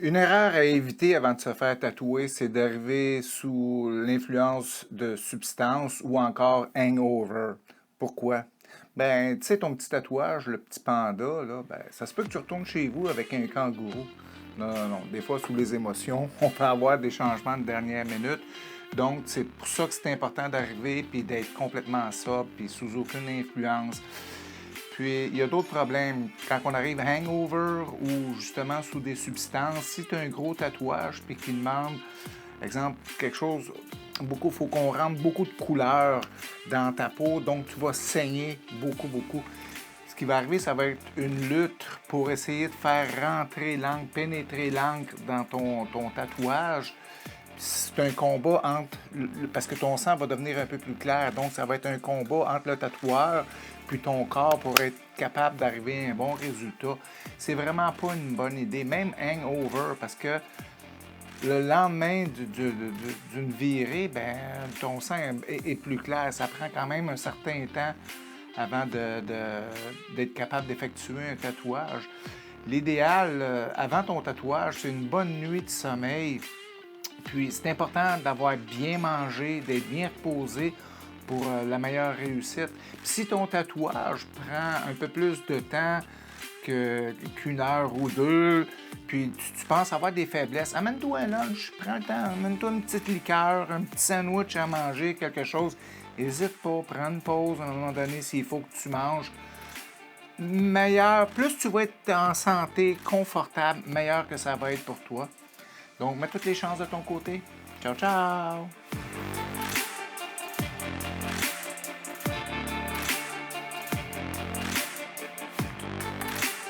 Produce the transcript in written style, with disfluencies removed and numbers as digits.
Une erreur à éviter avant de se faire tatouer, c'est d'arriver sous l'influence de substances ou encore hangover. Pourquoi? Ben, tu sais, ton petit tatouage, le petit panda, là, ben, ça se peut que tu retournes chez vous avec un kangourou. Non, non, non. Des fois, sous les émotions, on peut avoir des changements de dernière minute. Donc, c'est pour ça que c'est important d'arriver puis d'être complètement sobre puis sous aucune influence. Puis, il y a d'autres problèmes. Quand on arrive hangover ou justement sous des substances, si tu as un gros tatouage puis qu'il demande, exemple, quelque chose, beaucoup, il faut qu'on rentre beaucoup de couleurs dans ta peau, donc tu vas saigner beaucoup, beaucoup. Ce qui va arriver, ça va être une lutte pour essayer de faire rentrer l'encre, pénétrer l'encre dans ton tatouage. C'est un combat entre. Parce que ton sang va devenir un peu plus clair. Donc, ça va être un combat entre le tatoueur puis ton corps pour être capable d'arriver à un bon résultat. C'est vraiment pas une bonne idée. Même hangover, parce que le lendemain d'une virée, ben, ton sang est plus clair. Ça prend quand même un certain temps avant d'être capable d'effectuer un tatouage. L'idéal, avant ton tatouage, c'est une bonne nuit de sommeil. Puis c'est important d'avoir bien mangé, d'être bien reposé pour la meilleure réussite. Puis si ton tatouage prend un peu plus de temps qu'une heure ou deux, puis tu penses avoir des faiblesses, amène-toi un lunch, prends le temps, amène-toi une petite liqueur, un petit sandwich à manger, quelque chose. N'hésite pas, prends une pause à un moment donné s'il faut que tu manges. Meilleur, plus tu vas être en santé, confortable, meilleur que ça va être pour toi. Donc, mets toutes les chances de ton côté. Ciao, ciao!